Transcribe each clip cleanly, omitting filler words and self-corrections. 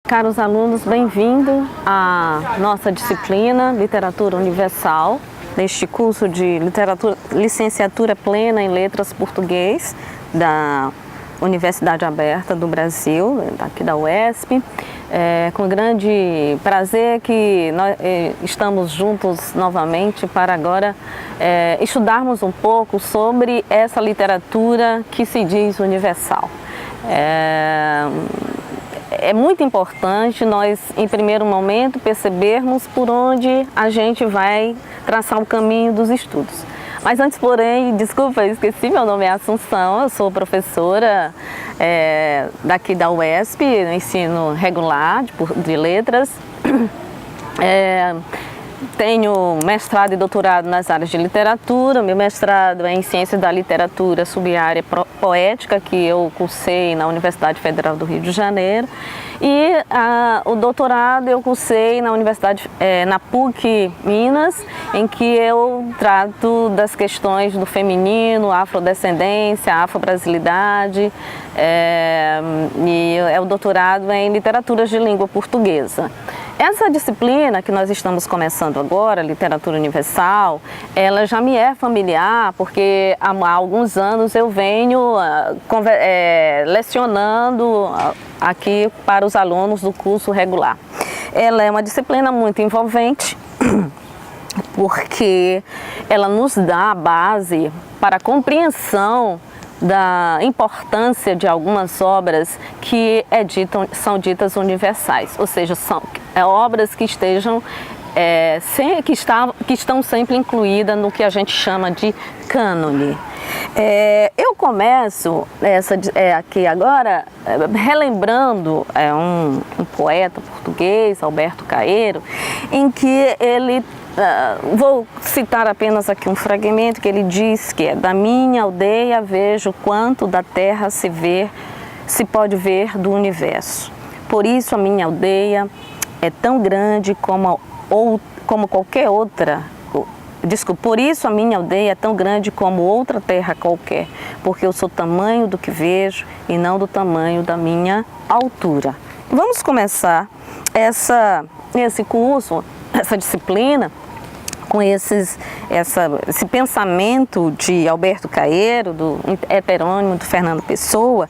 Caros alunos, bem-vindos à nossa disciplina Literatura Universal, neste curso de Licenciatura Plena em Letras Português da Universidade Aberta do Brasil, aqui da UESP. Com grande prazer que nós estamos juntos novamente para agora estudarmos um pouco sobre essa literatura que se diz universal. É muito importante nós, em primeiro momento, percebermos por onde a gente vai traçar o caminho dos estudos. Mas antes, porém, desculpa, esqueci, meu nome é Assunção, eu sou professora daqui da UESP, no ensino regular de letras. Tenho mestrado e doutorado nas áreas de literatura. Meu mestrado é em Ciências da Literatura, subárea poética, que eu cursei na Universidade Federal do Rio de Janeiro. E o doutorado eu cursei na Universidade, na PUC Minas, em que eu trato das questões do feminino, afrodescendência, afrobrasilidade, e o doutorado em Literaturas de Língua Portuguesa. Essa disciplina que nós estamos começando agora, Literatura Universal, ela já me é familiar porque há alguns anos eu venho lecionando aqui para os alunos do curso regular. Ela é uma disciplina muito envolvente porque ela nos dá a base para a compreensão da importância de algumas obras que são ditas universais, ou seja, são obras que estão sempre incluídas no que a gente chama de cânone. Eu começo aqui agora relembrando um poeta português, Alberto Caeiro, em que ele vou citar apenas aqui um fragmento que ele diz que da minha aldeia vejo quanto da terra se pode ver do universo. Por isso a minha aldeia é tão grande como qualquer outra. Por isso a minha aldeia é tão grande como outra terra qualquer, porque eu sou tamanho do que vejo e não do tamanho da minha altura. Vamos começar esse curso, essa disciplina, com esse pensamento de Alberto Caeiro, do heterônimo do Fernando Pessoa,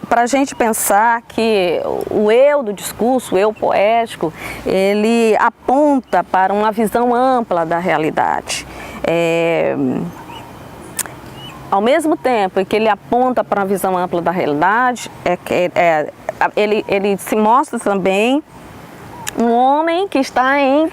para a gente pensar que o eu do discurso, o eu poético, ele aponta para uma visão ampla da realidade. Ao mesmo tempo que ele aponta para uma visão ampla da realidade, ele se mostra também um homem que está em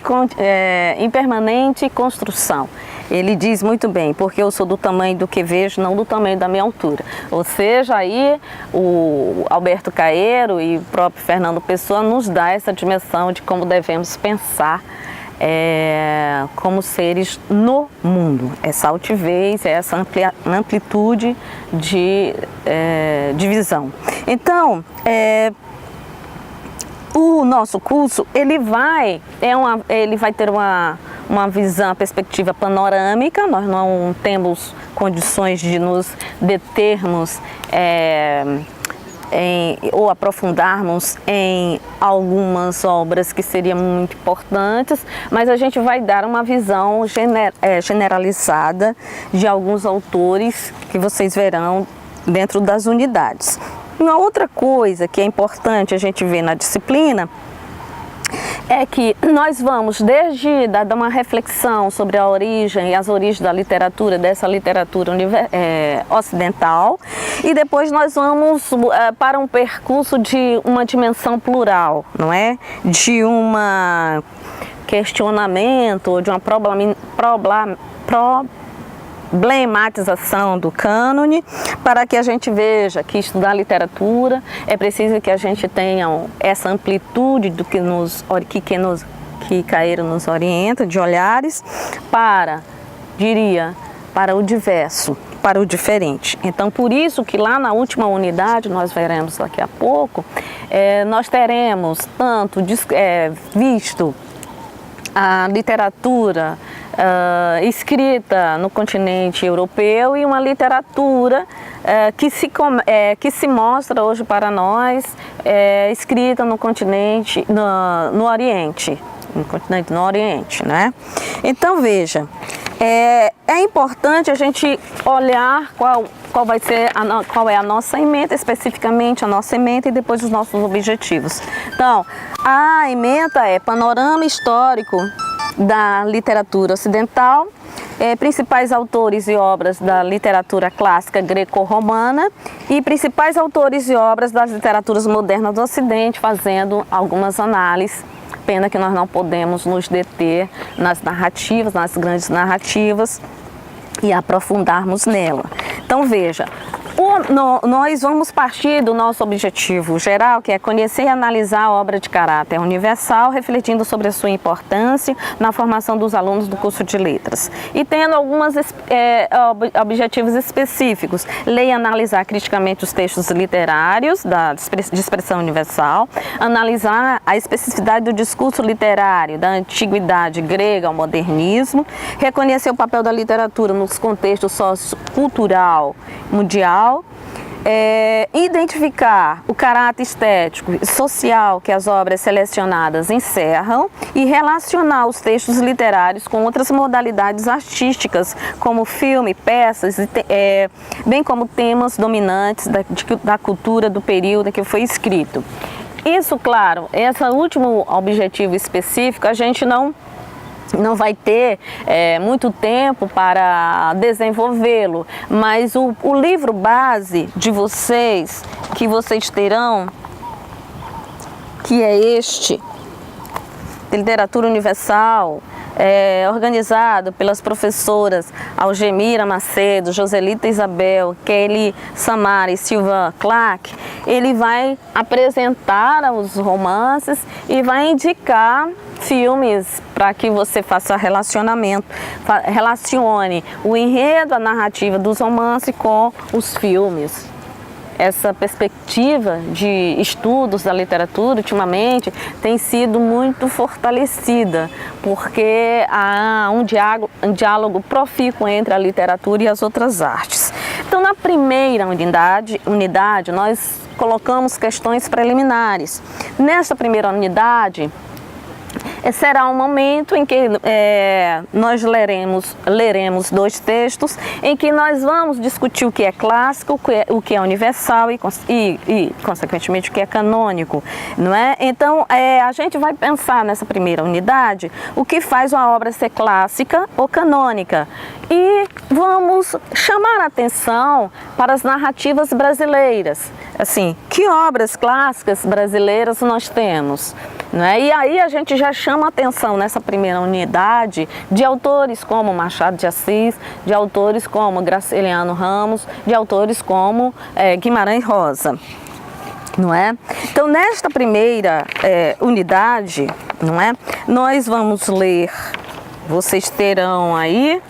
permanente construção. Ele diz muito bem, porque eu sou do tamanho do que vejo, não do tamanho da minha altura. Ou seja, aí o Alberto Caeiro e o próprio Fernando Pessoa nos dá essa dimensão de como devemos pensar como seres no mundo. Essa altivez, essa amplitude de visão. Então, o nosso curso ele vai ter uma visão, uma perspectiva panorâmica. Nós não temos condições de nos determos ou aprofundarmos em algumas obras que seriam muito importantes, mas a gente vai dar uma visão generalizada de alguns autores que vocês verão dentro das unidades. Uma outra coisa que é importante a gente ver na disciplina é que nós vamos desde dar uma reflexão sobre a origem e as origens da literatura, dessa literatura ocidental, e depois nós vamos para um percurso de uma dimensão plural, não é? De um questionamento, de uma problematização do cânone, para que a gente veja que estudar literatura é preciso que a gente tenha essa amplitude do que Caeiro nos orienta, de olhares para o diverso, para o diferente. Então, por isso que lá na última unidade, nós veremos daqui a pouco, nós teremos tanto visto a literatura escrita no continente europeu e uma literatura que se mostra hoje para nós escrita no continente, no Oriente, no continente, no Oriente, né? Então veja, é importante a gente olhar qual é a nossa ementa, especificamente a nossa ementa e depois os nossos objetivos. Então, a ementa é panorama histórico da literatura ocidental, principais autores e obras da literatura clássica greco-romana e principais autores e obras das literaturas modernas do Ocidente, fazendo algumas análises. Pena que nós não podemos nos deter nas narrativas, nas grandes narrativas e aprofundarmos nela. Então veja, nós vamos partir do nosso objetivo geral, que é conhecer e analisar a obra de caráter universal, refletindo sobre a sua importância na formação dos alunos do curso de letras. E tendo alguns objetivos específicos: ler e analisar criticamente os textos literários de expressão universal, analisar a especificidade do discurso literário da antiguidade grega ao modernismo, reconhecer o papel da literatura nos contextos sociocultural mundial, identificar o caráter estético e social que as obras selecionadas encerram e relacionar os textos literários com outras modalidades artísticas, como filme, peças, bem como temas dominantes da cultura do período em que foi escrito. Isso, claro, esse último objetivo específico a gente não vai ter muito tempo para desenvolvê-lo, mas o livro base de vocês, que vocês terão, que é este, Literatura Universal, organizado pelas professoras Algemira Macedo, Joselita Isabel, Kelly Samara e Silva Clark, ele vai apresentar os romances e vai indicar filmes para que você faça relacionamento, relacione o enredo, a narrativa dos romances com os filmes. Essa perspectiva de estudos da literatura, ultimamente, tem sido muito fortalecida, porque há um diálogo profícuo entre a literatura e as outras artes. Então, na primeira unidade, nós colocamos questões preliminares. Nesta primeira unidade, será um momento em que nós leremos dois textos, em que nós vamos discutir o que é clássico, o que é universal e consequentemente, o que é canônico, não é? Então, a gente vai pensar nessa primeira unidade o que faz uma obra ser clássica ou canônica e vamos chamar a atenção para as narrativas brasileiras. Assim, que obras clássicas brasileiras nós temos? Não é? E aí a gente já chama atenção nessa primeira unidade de autores como Machado de Assis, de autores como Graciliano Ramos, de autores como Guimarães Rosa. Não é? Então, nesta primeira unidade, não é? Nós vamos ler, vocês terão aí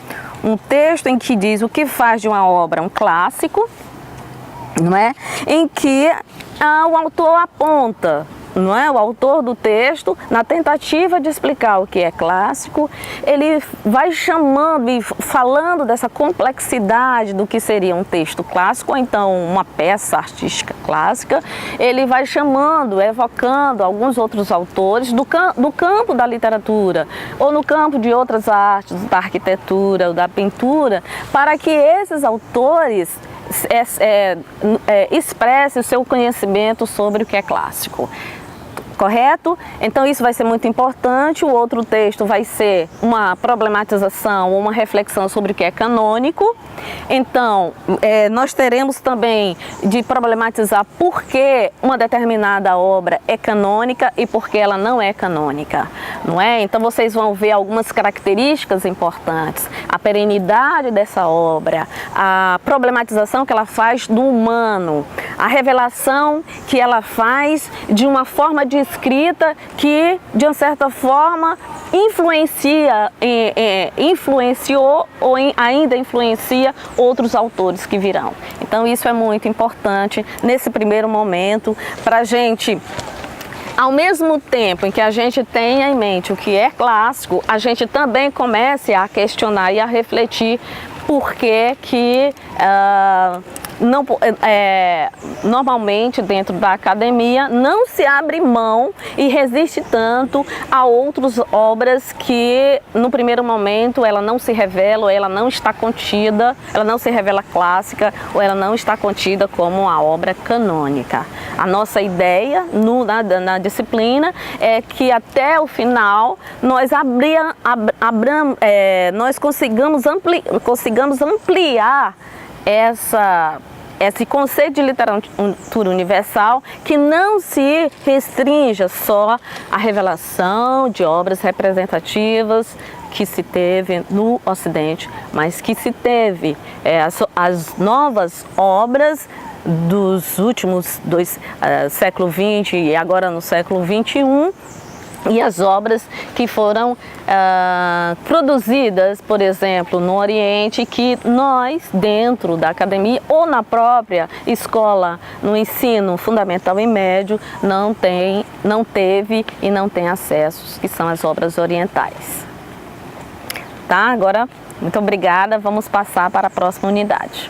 um texto em que diz o que faz de uma obra um clássico, não é? Em que o autor aponta, não é? O autor do texto, na tentativa de explicar o que é clássico, ele vai chamando e falando dessa complexidade do que seria um texto clássico, ou então uma peça artística clássica. Ele vai chamando, evocando alguns outros autores do campo da literatura, ou no campo de outras artes, da arquitetura, ou da pintura, para que esses autores expresse o seu conhecimento sobre o que é clássico. Correto? Então isso vai ser muito importante. O outro texto vai ser uma problematização, uma reflexão sobre o que é canônico. Então, nós teremos também de problematizar por que uma determinada obra é canônica e por que ela não é canônica, não é? Então vocês vão ver algumas características importantes, a perenidade dessa obra, a problematização que ela faz do humano, a revelação que ela faz de uma forma de escrita que, de uma certa forma, influenciou ou ainda influencia outros autores que virão. Então isso é muito importante nesse primeiro momento para a gente, ao mesmo tempo em que a gente tenha em mente o que é clássico, a gente também comece a questionar e a refletir por que normalmente dentro da academia não se abre mão e resiste tanto a outras obras que no primeiro momento ela não se revela, ou ela não está contida, ela não se revela clássica, ou ela não está contida como a obra canônica. A nossa ideia na disciplina é que até o final nós nós consigamos ampliar esse conceito de literatura universal, que não se restrinja só à revelação de obras representativas que se teve no Ocidente, mas que se teve as novas obras dos últimos século XX e agora no século XXI, e as obras que foram produzidas, por exemplo, no Oriente, que nós, dentro da academia ou na própria escola, no ensino fundamental e médio, não teve e não tem acessos, que são as obras orientais. Tá? Agora, muito obrigada, vamos passar para a próxima unidade.